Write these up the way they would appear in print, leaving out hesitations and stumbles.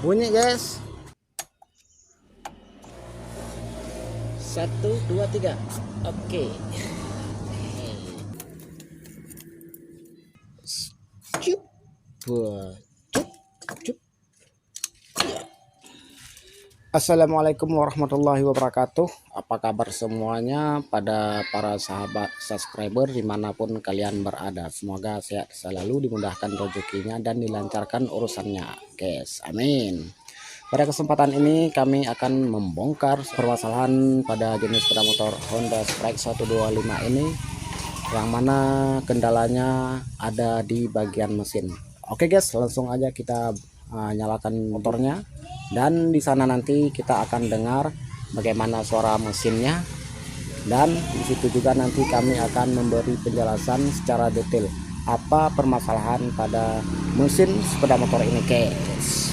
Bunyi guys. 1 2 3. Oke. Cup. Buat cup. Cup. Assalamualaikum warahmatullahi wabarakatuh. Apa kabar semuanya pada para sahabat subscriber dimanapun kalian berada. Semoga sehat selalu, dimudahkan rezekinya dan dilancarkan urusannya guys, amin. Pada kesempatan ini kami akan membongkar permasalahan pada jenis sepeda motor Honda Strike 125 ini, yang mana kendalanya ada di bagian mesin. Oke guys, langsung aja kita nyalakan motornya, dan di sana nanti kita akan dengar bagaimana suara mesinnya, dan di situ juga nanti kami akan memberi penjelasan secara detail apa permasalahan pada mesin sepeda motor ini guys.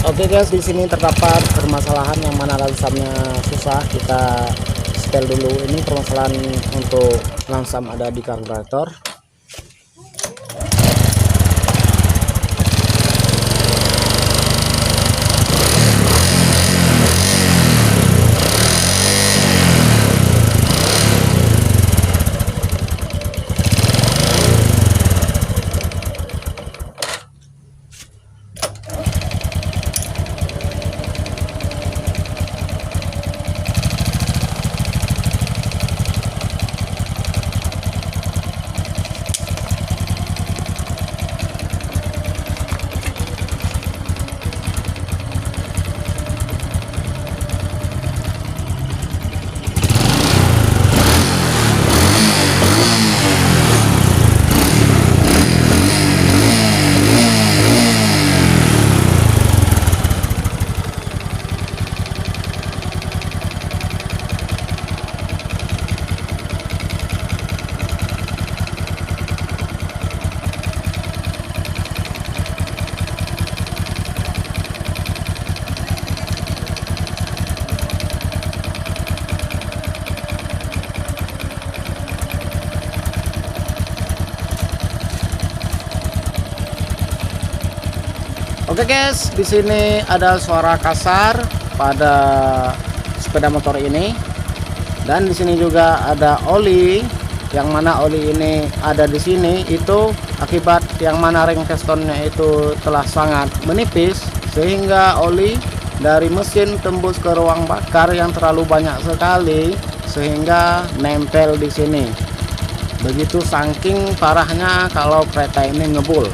Oke guys, di sini terdapat permasalahan yang mana lamsamnya susah. Kita setel dulu. Ini permasalahan untuk lamsam ada di karburator. Oke guys, di sini ada suara kasar pada sepeda motor ini, dan di sini juga ada oli, yang mana oli ini ada di sini itu akibat yang mana ring pistonnya itu telah sangat menipis, sehingga oli dari mesin tembus ke ruang bakar yang terlalu banyak sekali sehingga nempel di sini. Begitu saking parahnya kalau kereta ini ngebul.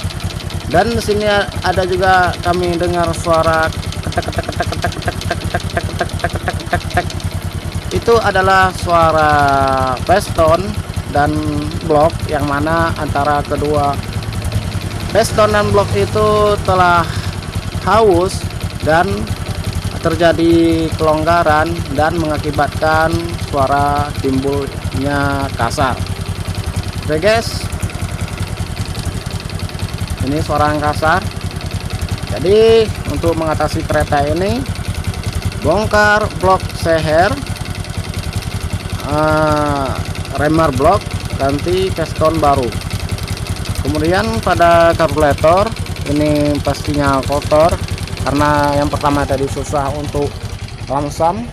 Dan di sini ada juga kami dengar suara ketek ketek ketek ketek ketek ketek ketek ketek ketek ketek ketek ketek. Itu adalah suara piston dan blok, yang mana antara kedua piston dan blok itu telah haus dan terjadi kelonggaran dan mengakibatkan suara timbulnya kasar. Oke guys, ini suara yang kasar. Jadi untuk mengatasi kereta ini, bongkar blok seher, remer blok, ganti piston baru. Kemudian pada karburator ini pastinya kotor, karena yang pertama tadi susah untuk lamsam.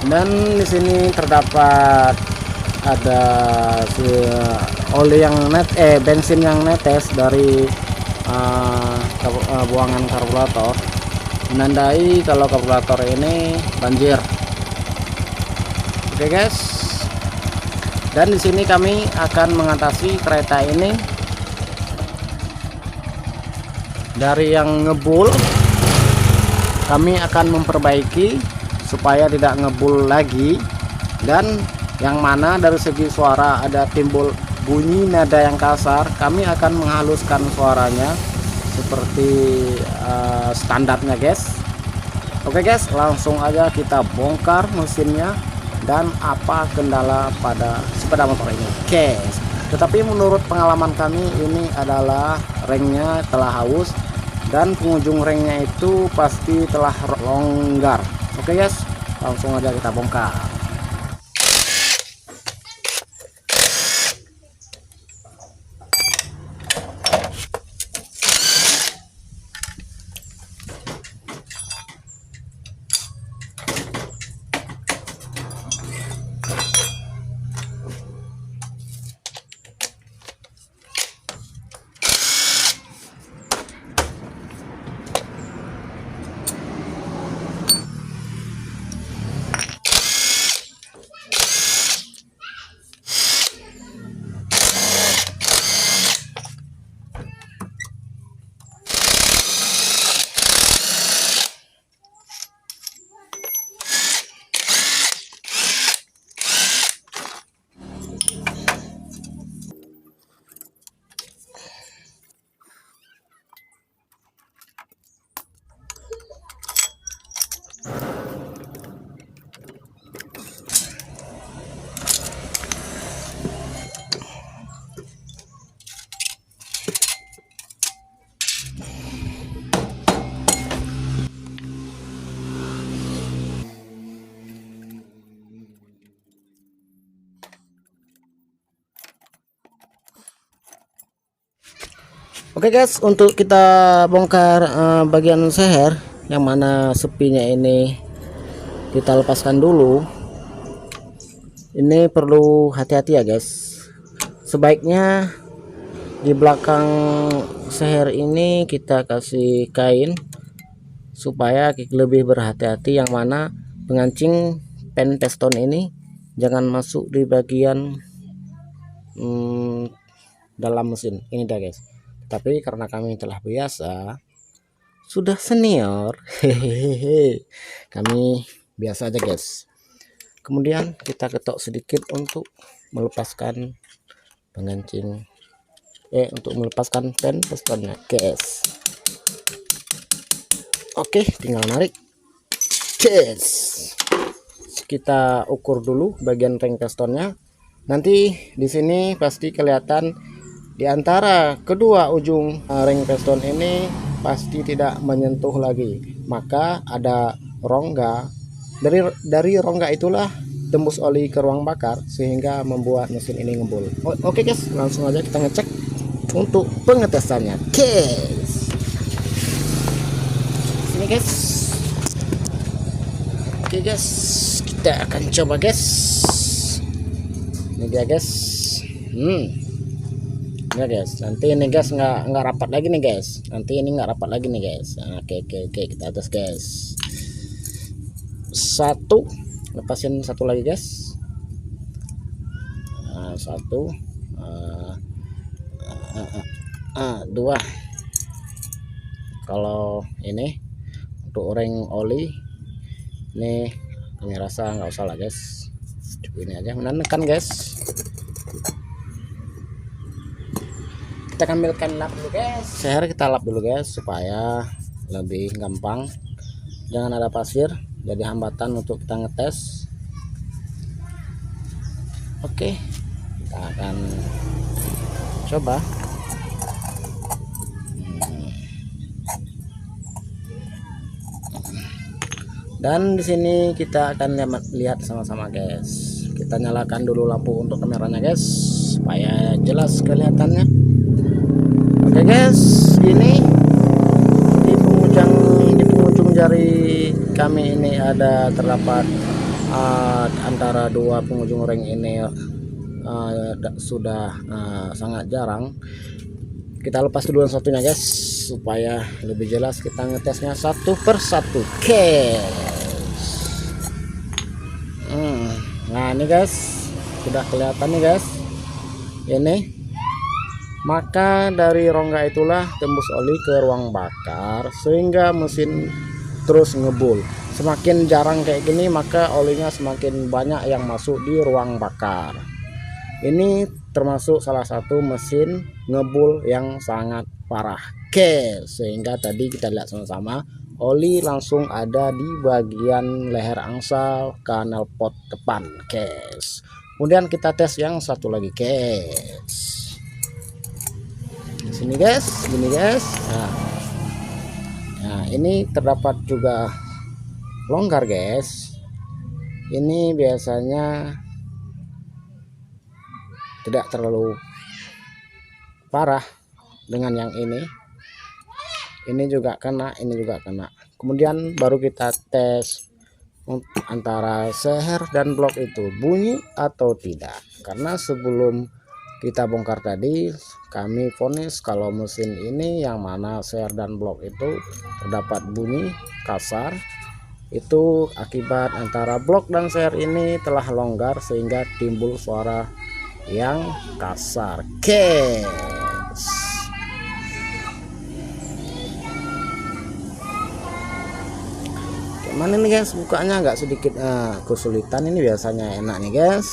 Dan di sini terdapat ada oli yang bensin yang netes dari buangan karburator, menandai kalau karburator ini banjir. Oke guys, dan di sini kami akan mengatasi kereta ini dari yang ngebul. Kami akan memperbaiki supaya tidak ngebul lagi, dan yang mana dari segi suara ada timbul bunyi nada yang kasar, kami akan menghaluskan suaranya seperti standarnya guys. Oke guys, langsung aja kita bongkar mesinnya dan apa kendala pada sepeda motor ini, guys. Tetapi menurut pengalaman kami ini adalah ringnya telah haus dan penghujung ringnya itu pasti telah longgar. Oke guys, langsung aja kita bongkar. Oke guys, untuk kita bongkar bagian seher yang mana sepinya ini kita lepaskan dulu. Ini perlu hati-hati ya guys. Sebaiknya di belakang seher ini kita kasih kain supaya lebih berhati-hati, yang mana pengancing pen piston ini jangan masuk di bagian dalam mesin ini dah guys. Tapi karena kami telah biasa, sudah senior, hehehe, kami biasa aja guys. Kemudian kita ketok sedikit untuk melepaskan pengancing, untuk melepaskan pen pistonnya guys. Oke, tinggal narik guys. Kita ukur dulu bagian ring pistonnya. Nanti di sini pasti kelihatan di antara kedua ujung ring piston ini pasti tidak menyentuh lagi, maka ada rongga. Dari rongga itulah tembus oli ke ruang bakar sehingga membuat mesin ini ngebul. Oke guys, langsung aja kita ngecek untuk pengetesannya guys. Sini guys. Oke guys, kita akan coba guys. Ini dia guys. Ya guys, nanti ini guys nggak rapat lagi nih guys. Nanti ini nggak rapat lagi nih guys. Oke, kita atas guys. Satu, lepasin satu lagi guys. Satu, dua. Kalau ini untuk ring oli ini kami rasa nggak usah lah guys. Cukup ini aja, menekan guys. Kita ambilkan lap dulu guys. Seher kita lap dulu guys supaya lebih gampang, jangan ada pasir jadi hambatan untuk kita ngetes. Oke, kita akan coba. Dan di sini kita akan lihat sama-sama guys. Kita nyalakan dulu lampu untuk kameranya guys supaya jelas kelihatannya. Oke guys, ini di penghujung jari kami ini terdapat antara dua penghujung ring ini sudah sangat jarang. Kita lepas dulu yang satunya guys supaya lebih jelas kita ngetesnya satu persatu guys. Nah ini guys sudah kelihatan nih guys, ini maka dari rongga itulah tembus oli ke ruang bakar sehingga mesin terus ngebul. Semakin jarang kayak gini maka olinya semakin banyak yang masuk di ruang bakar. Ini termasuk salah satu mesin ngebul yang sangat parah guys, sehingga tadi kita lihat sama-sama oli langsung ada di bagian leher angsal knalpot depan, guys. Kemudian kita tes yang satu lagi, guys. Di sini, guys, gini, guys. Nah, ini terdapat juga longgar, guys. Ini biasanya tidak terlalu parah dengan yang ini juga kena, ini juga kena. Kemudian baru kita tes antara seher dan blok itu bunyi atau tidak, karena sebelum kita bongkar tadi kami vonis kalau mesin ini yang mana seher dan blok itu terdapat bunyi kasar, itu akibat antara blok dan seher ini telah longgar sehingga timbul suara yang kasar, guys. Mana nih, guys, bukanya agak sedikit kesulitan. Ini biasanya enak nih, guys.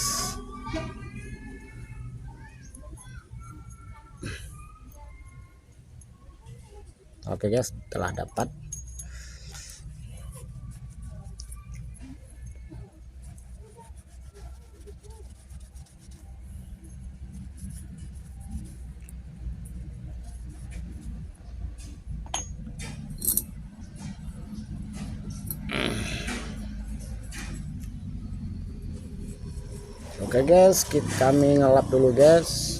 Oke, guys, telah dapat. Oke, guys, kami ngelap dulu, guys,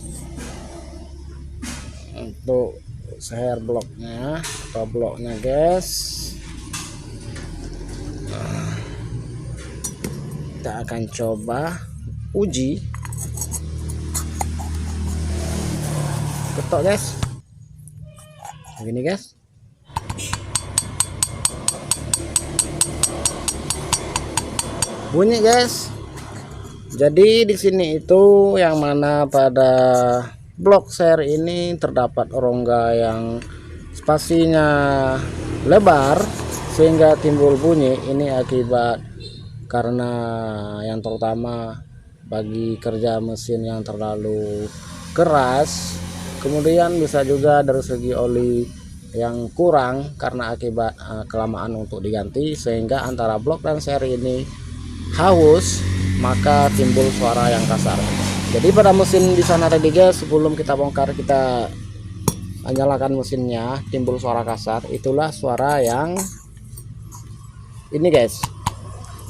untuk seher bloknya atau bloknya, guys. Kita akan coba uji ketok, guys, begini, guys. Bunyi, guys. Jadi di sini itu yang mana pada blok seher ini terdapat rongga yang spasinya lebar sehingga timbul bunyi. Ini akibat karena yang terutama bagi kerja mesin yang terlalu keras, kemudian bisa juga dari segi oli yang kurang karena akibat kelamaan untuk diganti, sehingga antara blok dan seher ini haus, maka timbul suara yang kasar. Jadi pada mesin di sana tadi, guys, sebelum kita bongkar kita nyalakan mesinnya, timbul suara kasar. Itulah suara yang ini, guys,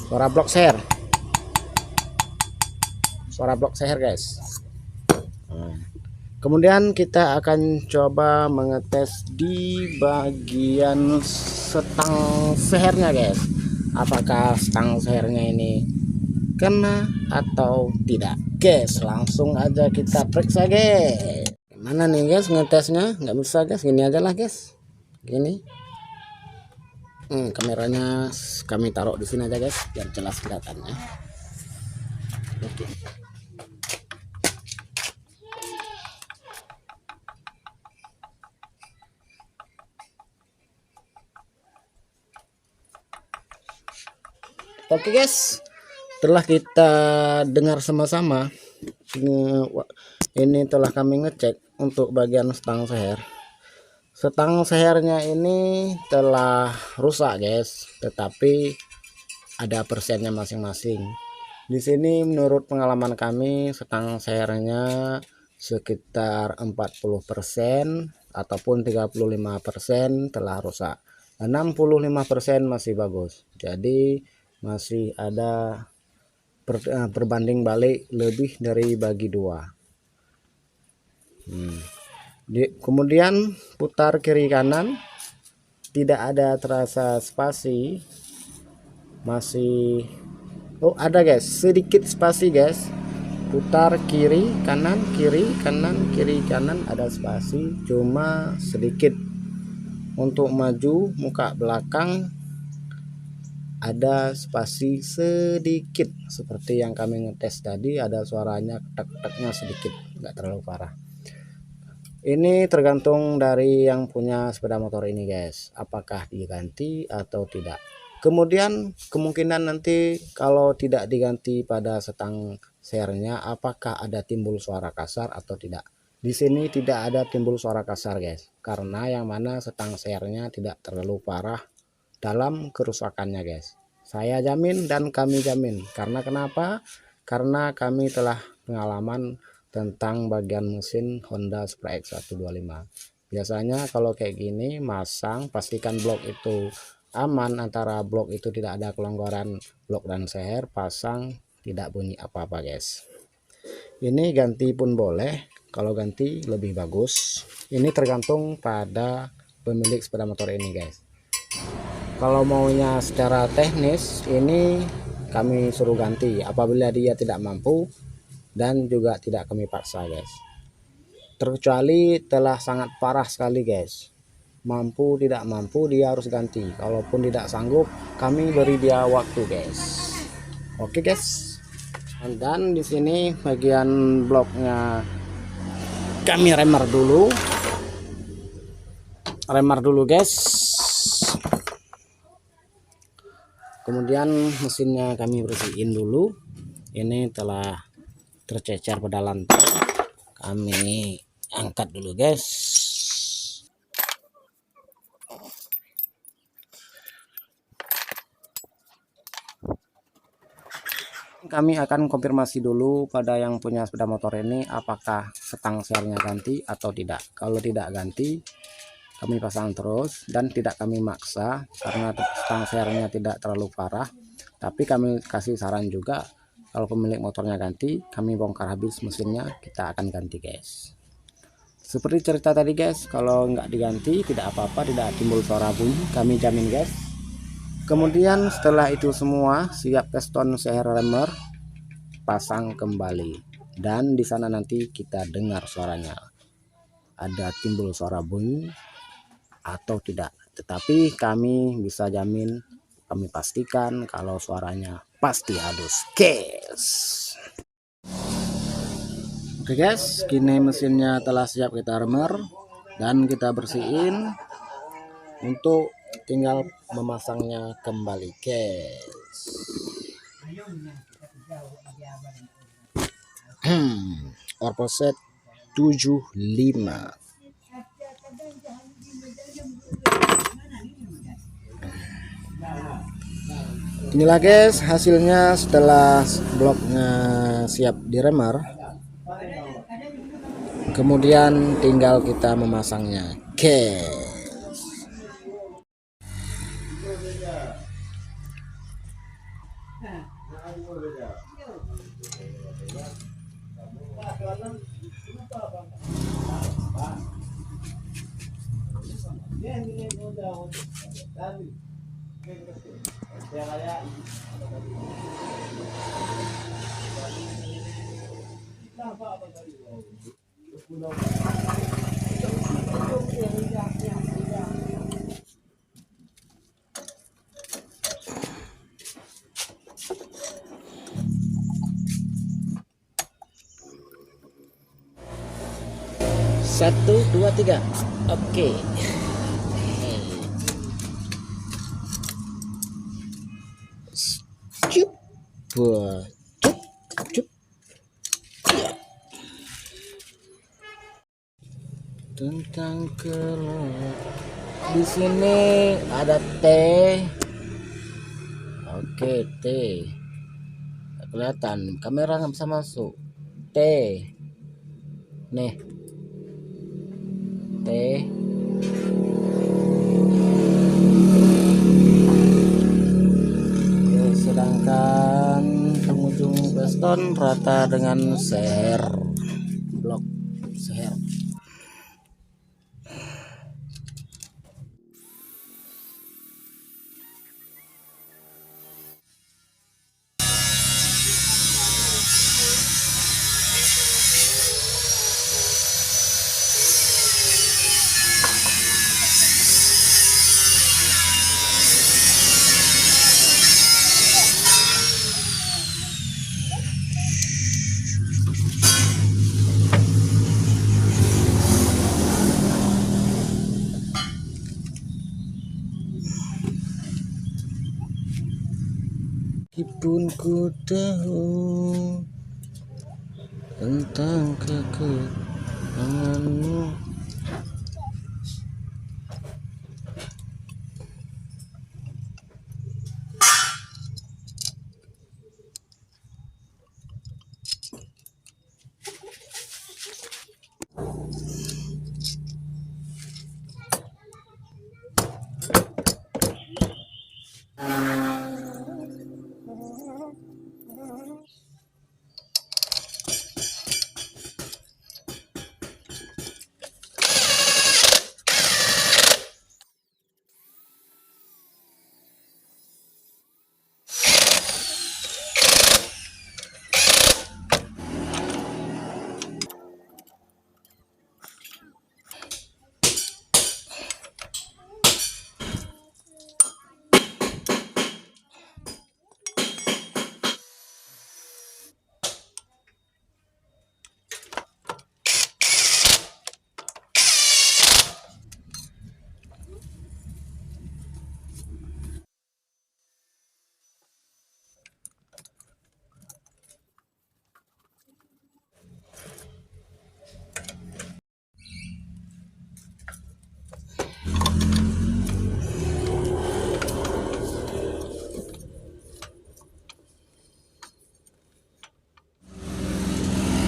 suara blok seher, guys. Kemudian kita akan coba mengetes di bagian setang sehernya, guys. Apakah setang sehernya ini kena atau tidak, guys? Langsung aja kita periksa, guys. Mana nih, guys, ngetesnya? Nggak bisa, guys, gini aja lah, guys, gini. Kameranya kami taruh di sini aja, guys, biar jelas kelihatannya. Oke. Oke, guys, setelah kita dengar sama-sama, ini telah kami ngecek untuk bagian setang seher. Setang sehernya ini telah rusak, guys, tetapi ada persennya masing-masing. Di sini menurut pengalaman kami setang sehernya sekitar 40% ataupun 35% telah rusak. 65% masih bagus. Jadi masih ada berbanding balik lebih dari bagi 2. Kemudian putar kiri kanan tidak ada terasa spasi, masih ada, guys, sedikit spasi, guys. Putar kiri kanan kiri kanan kiri kanan ada spasi, cuma sedikit. Untuk maju muka belakang ada spasi sedikit, seperti yang kami ngetes tadi, ada suaranya tek-teknya sedikit, nggak terlalu parah. Ini tergantung dari yang punya sepeda motor ini, guys, apakah diganti atau tidak. Kemudian kemungkinan nanti kalau tidak diganti pada setang sehernya, apakah ada timbul suara kasar atau tidak. Di sini tidak ada timbul suara kasar, guys, karena yang mana setang sehernya tidak terlalu parah dalam kerusakannya guys. Saya jamin dan kami jamin. Karena kenapa? Karena kami telah pengalaman tentang bagian mesin Honda Supra X125. Biasanya kalau kayak gini masang, pastikan blok itu aman, antara blok itu tidak ada kelonggaran blok dan seher, pasang tidak bunyi apa-apa guys. Ini ganti pun boleh, kalau ganti lebih bagus. Ini tergantung pada pemilik sepeda motor ini guys. Kalau maunya secara teknis ini kami suruh ganti apabila dia tidak mampu, dan juga tidak kami paksa guys. Terkecuali telah sangat parah sekali guys, mampu tidak mampu dia harus ganti. Kalaupun tidak sanggup, kami beri dia waktu guys. Oke guys. Dan di sini bagian bloknya kami remer dulu guys. Kemudian mesinnya kami bersihin dulu. Ini telah tercecer pada lantai, kami angkat dulu guys. Kami akan konfirmasi dulu pada yang punya sepeda motor ini apakah setang sernya ganti atau tidak. Kalau tidak ganti, kami pasang terus dan tidak kami maksa karena setang sernya tidak terlalu parah. Tapi kami kasih saran juga, kalau pemilik motornya ganti, kami bongkar habis mesinnya, kita akan ganti guys. Seperti cerita tadi guys, kalau nggak diganti tidak apa-apa, tidak timbul suara bunyi, kami jamin guys. Kemudian setelah itu semua siap piston seher remer, pasang kembali, dan di sana nanti kita dengar suaranya, ada timbul suara bunyi atau tidak. Tetapi kami bisa jamin, kami pastikan kalau suaranya pasti halus guys. Oke guys, kini mesinnya telah siap kita remer dan kita bersihin untuk tinggal memasangnya kembali guys. Orposet 75. Inilah guys hasilnya setelah bloknya siap diremer. Kemudian tinggal kita memasangnya guys. Satu, dua, tiga. Oke. Cup, buat cup. Ya. Tentang kelak. Di sini ada teh. Oke, teh. Kelihatan, kamera nggak bisa masuk. Teh. Nih. Teh. Sedangkan pengunjung piston rata dengan seher, blok seher. Meskipun ku tahu tentang kekuranganmu,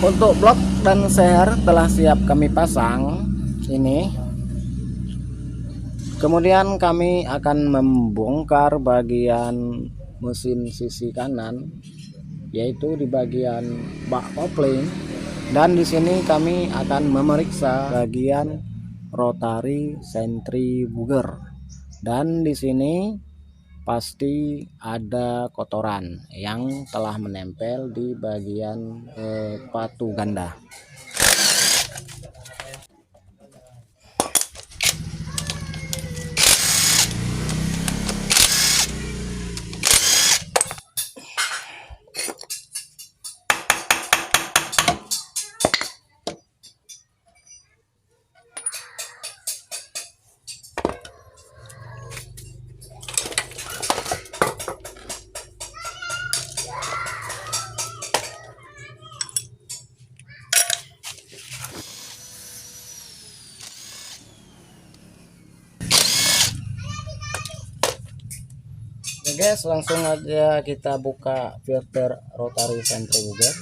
Untuk blok dan share telah siap kami pasang ini. Kemudian kami akan membongkar bagian mesin sisi kanan, yaitu di bagian bak kopling, dan di sini kami akan memeriksa bagian rotari sentrifuger. Dan di sini pasti ada kotoran yang telah menempel di bagian patu ganda. Oke guys, langsung aja kita buka filter rotary centrifuger.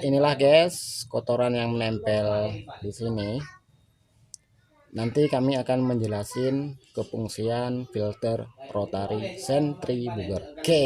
Inilah guys kotoran yang menempel di sini. Nanti kami akan menjelasin kefungsian filter rotary centrifuger. Oke.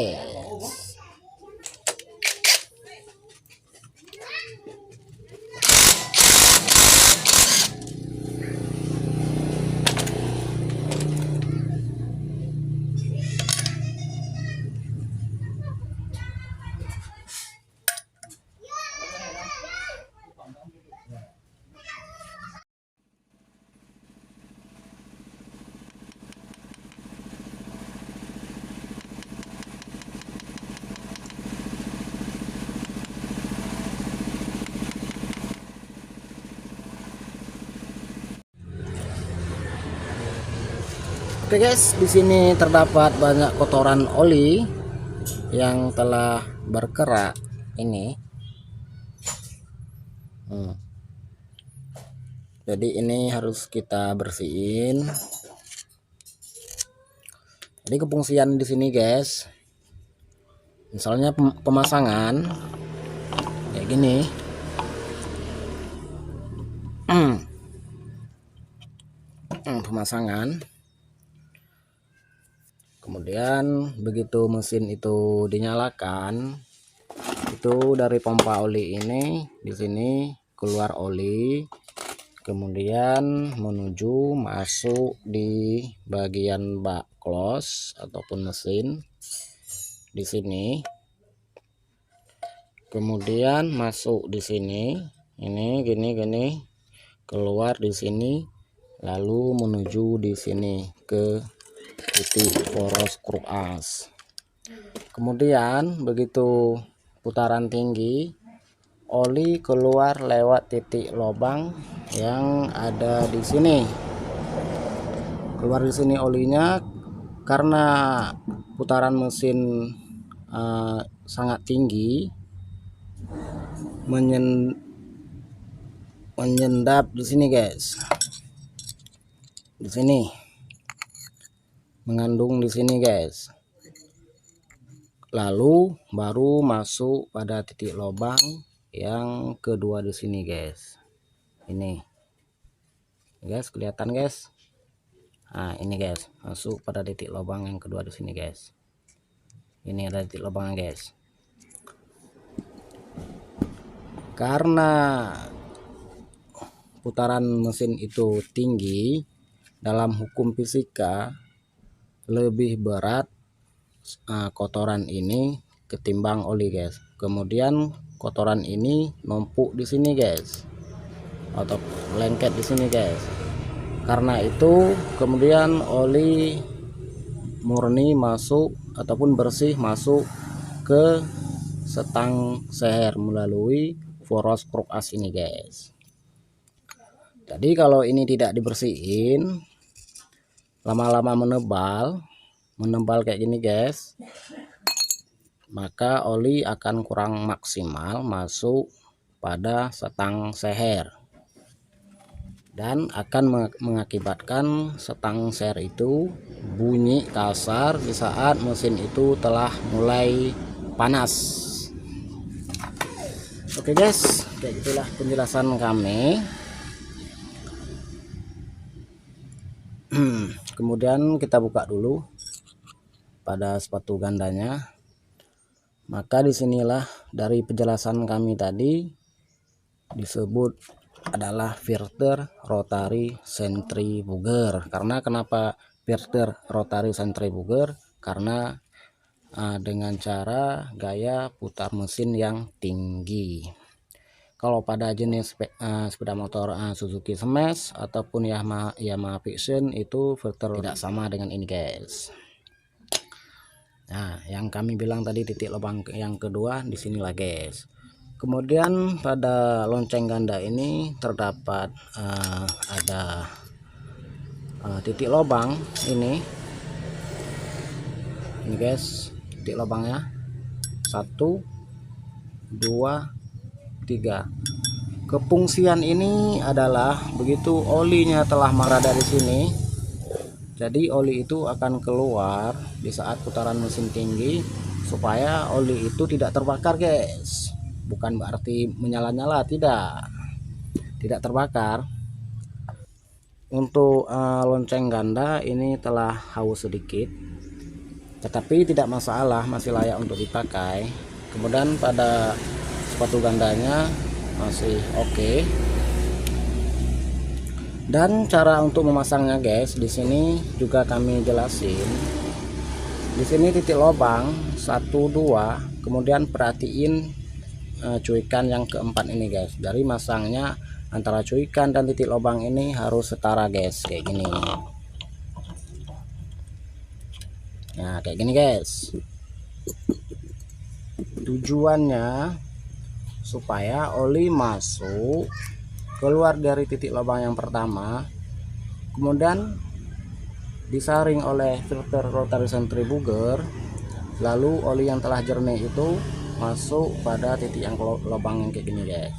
Oke guys, di sini terdapat banyak kotoran oli yang telah berkerak ini. Jadi ini harus kita bersihin. Jadi kefungsian di sini guys, misalnya pemasangan kayak gini. Pemasangan. Kemudian begitu mesin itu dinyalakan, itu dari pompa oli ini di sini keluar oli, kemudian menuju masuk di bagian bak close ataupun mesin di sini, kemudian masuk di sini, ini gini keluar di sini, lalu menuju di sini ke titik poros skru as. Kemudian begitu putaran tinggi, oli keluar lewat titik lubang yang ada di sini. Keluar di sini olinya karena putaran mesin sangat tinggi, menyendap di sini guys. Di sini mengandung di sini guys, lalu baru masuk pada titik lubang yang kedua di sini guys. Ini guys, kelihatan guys. Nah ini guys, masuk pada titik lubang yang kedua di sini guys. Ini ada titik lubangnya guys. Karena putaran mesin itu tinggi, dalam hukum fisika lebih berat kotoran ini ketimbang oli guys. Kemudian kotoran ini numpuk di sini guys, atau lengket di sini guys. Karena itu kemudian oli murni masuk ataupun bersih masuk ke setang seher melalui poros Kruk-as ini guys. Jadi kalau ini tidak dibersihin, lama-lama menebal kayak gini guys, maka oli akan kurang maksimal masuk pada setang seher dan akan mengakibatkan setang seher itu bunyi kasar di saat mesin itu telah mulai panas. Oke guys, kayak gitulah penjelasan kami. Kemudian kita buka dulu pada sepatu gandanya. Maka disinilah dari penjelasan kami tadi disebut adalah filter rotary centrifuger. Karena kenapa filter rotary centrifuger? Karena dengan cara gaya putar mesin yang tinggi. Kalau pada jenis sepeda motor Suzuki Smash ataupun Yamaha Vision itu filter tidak sama dengan ini guys. Nah, yang kami bilang tadi titik lubang yang kedua di sinilah guys. Kemudian pada lonceng ganda ini terdapat ada titik lubang ini guys, titik lubangnya 1, 2, 3. Kefungsian ini adalah begitu olinya telah berada di sini, jadi oli itu akan keluar di saat putaran mesin tinggi supaya oli itu tidak terbakar guys. Bukan berarti menyala-nyala, tidak terbakar. Untuk lonceng ganda ini telah haus sedikit, tetapi tidak masalah, masih layak untuk dipakai. Kemudian pada sepatu gandanya masih oke. Dan cara untuk memasangnya guys, di sini juga kami jelasin. Di sini titik lubang 1, 2, kemudian perhatiin cuikan yang keempat ini guys. Dari masangnya antara cuikan dan titik lubang ini harus setara guys, kayak gini. Nah, kayak gini guys. Tujuannya supaya oli masuk keluar dari titik lubang yang pertama, kemudian disaring oleh filter rotary centrifuger, lalu oli yang telah jernih itu masuk pada titik yang lubang yang kayak gini guys.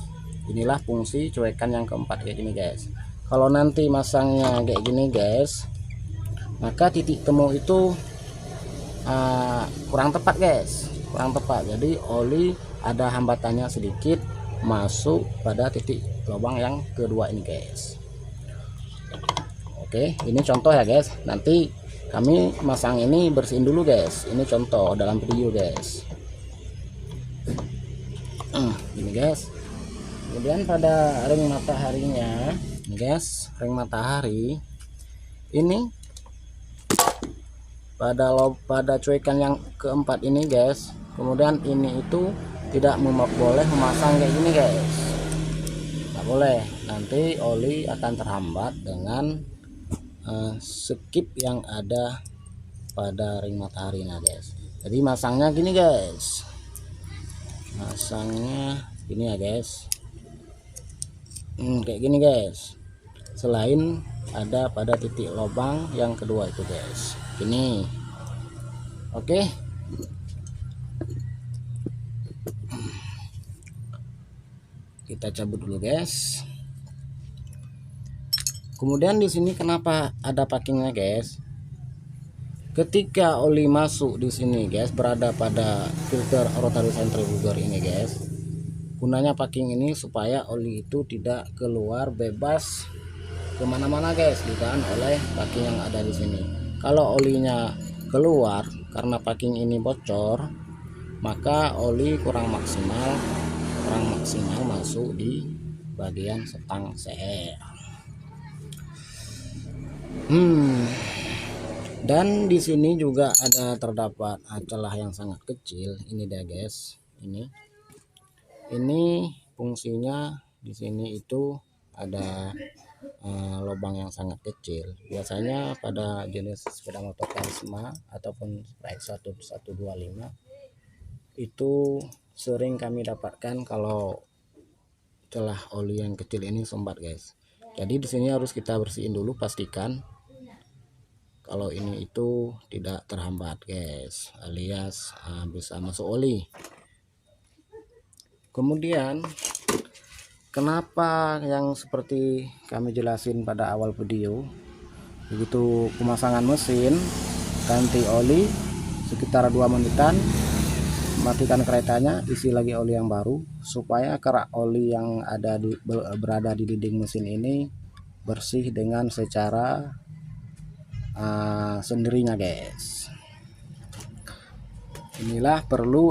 Inilah fungsi cuekan yang keempat kayak gini guys. Kalau nanti masangnya kayak gini guys, maka titik temu itu kurang tepat guys, kurang tepat. Jadi oli ada hambatannya sedikit masuk pada titik lubang yang kedua ini guys. Oke, ini contoh ya guys. Nanti kami masang ini bersihin dulu guys. Ini contoh dalam video guys. Ini guys. Kemudian pada ring mataharinya, ini guys, ring matahari ini pada cuekan yang keempat ini guys. Kemudian ini itu tidak boleh memasang kayak gini guys, nggak boleh, nanti oli akan terhambat dengan skip yang ada pada ring matahari nah guys. Jadi masangnya gini guys, masangnya gini ya guys, kayak gini guys, selain ada pada titik lubang yang kedua itu guys, gini. Oke. Kita cabut dulu guys. Kemudian di sini kenapa ada packingnya guys? Ketika oli masuk di sini guys, berada pada filter rotary centrifuger ini guys, gunanya packing ini supaya oli itu tidak keluar bebas kemana-mana guys, ditahan oleh packing yang ada di sini. Kalau olinya keluar karena packing ini bocor, maka oli kurang maksimal masuk di bagian setang seher. Dan di sini juga ada terdapat celah yang sangat kecil. Ini deh guys, ini fungsinya di sini itu ada lubang yang sangat kecil. Biasanya pada jenis sepeda motor Karisma ataupun X1125 itu sering kami dapatkan kalau celah oli yang kecil ini sumbat guys. Jadi di sini harus kita bersihin dulu, pastikan kalau ini itu tidak terhambat guys, alias bisa masuk oli. Kemudian kenapa yang seperti kami jelasin pada awal video, begitu pemasangan mesin ganti oli sekitar 2 menitan, matikan keretanya, isi lagi oli yang baru supaya kerak oli yang berada di dinding mesin ini bersih dengan secara sendirinya guys. Inilah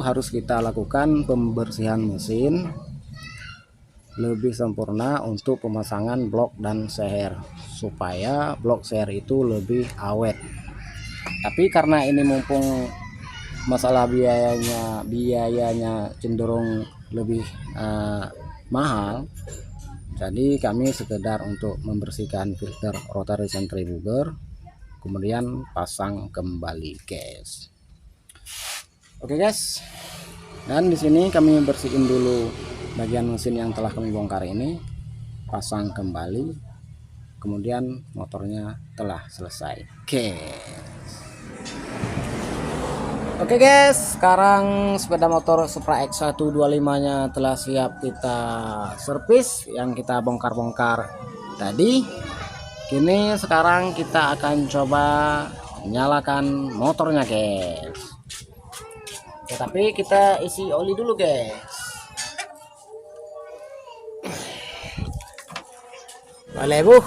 harus kita lakukan pembersihan mesin lebih sempurna untuk pemasangan blok dan seher supaya blok seher itu lebih awet. Tapi karena ini mumpung masalah biayanya cenderung lebih mahal, jadi kami sekedar untuk membersihkan filter rotary centrifuger kemudian pasang kembali guys. Oke guys, dan di sini kami bersihin dulu bagian mesin yang telah kami bongkar ini, pasang kembali, kemudian motornya telah selesai. Oke guys, sekarang sepeda motor Supra X125 nya telah siap kita servis yang kita bongkar-bongkar tadi. Kini sekarang kita akan coba nyalakan motornya guys. Tapi kita isi oli dulu guys. Boleh bu.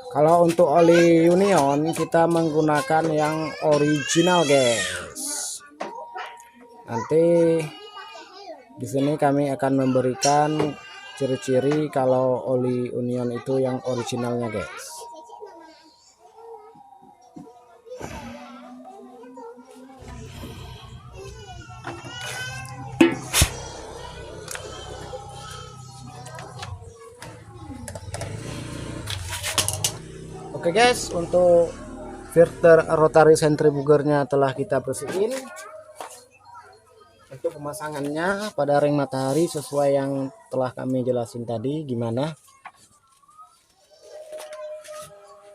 Kalau untuk oli Union kita menggunakan yang original guys. Nanti di sini kami akan memberikan ciri-ciri kalau oli Union itu yang originalnya guys. Oke guys, untuk filter rotary centrifugernya telah kita bersihin. Untuk pemasangannya pada ring matahari sesuai yang telah kami jelasin tadi gimana.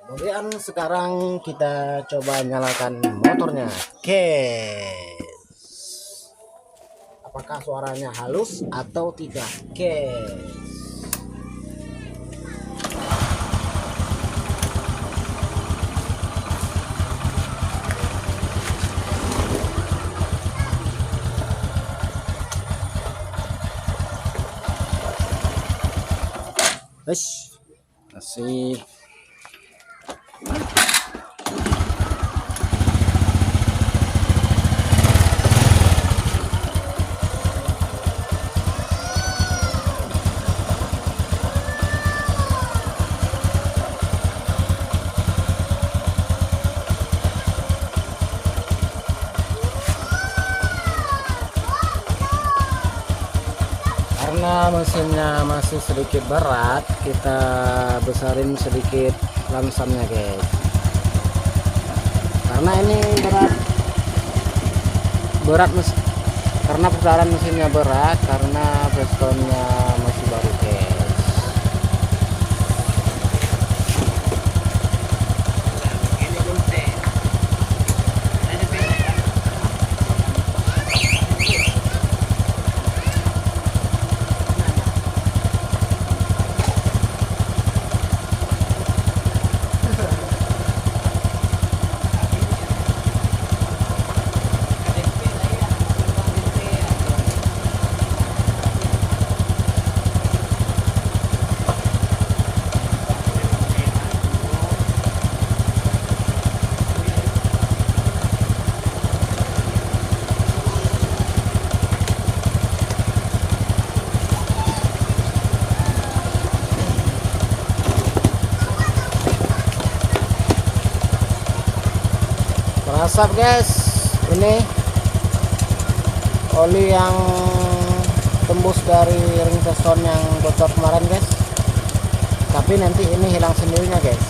Kemudian sekarang kita coba nyalakan motornya. Apakah suaranya halus atau tidak? Masih karena mesinnya masih sedikit berat, kita besarin sedikit lamsamnya guys, karena ini berat karena putaran mesinnya berat, karena pistonnya masih baru guys. asap guys. Ini oli yang tembus dari ring piston yang bocor kemarin guys, tapi nanti ini hilang sendirinya guys.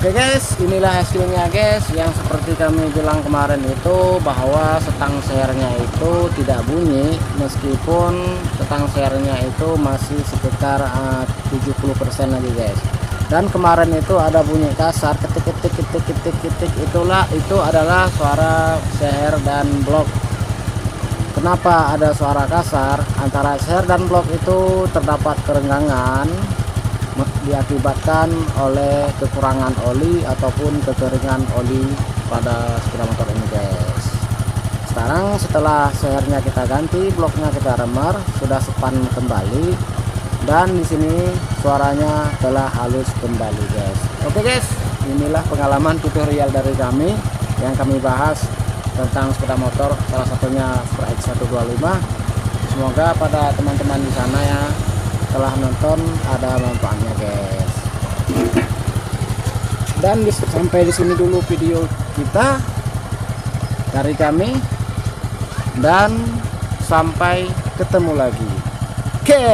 Oke guys, inilah hasilnya guys, yang seperti kami bilang kemarin itu, bahwa setang sernya itu tidak bunyi meskipun setang sernya itu masih sekitar 70% lagi guys. Dan kemarin itu ada bunyi kasar, ketik ketik ketik ketik ketik, itu adalah suara seher dan blok. Kenapa ada suara kasar? Antara seher dan blok itu terdapat kerenggangan diakibatkan oleh kekurangan oli ataupun kekeringan oli pada sepeda motor ini guys. Sekarang setelah sehernya kita ganti, bloknya kita remer, sudah sepan kembali, dan di sini suaranya telah halus kembali guys. Oke guys, inilah pengalaman tutorial dari kami yang kami bahas tentang sepeda motor, salah satunya Super X125. Semoga pada teman-teman di sana ya telah nonton ada manfaatnya guys. Dan sampai di sini dulu video kita dari kami, dan sampai ketemu lagi. Oke.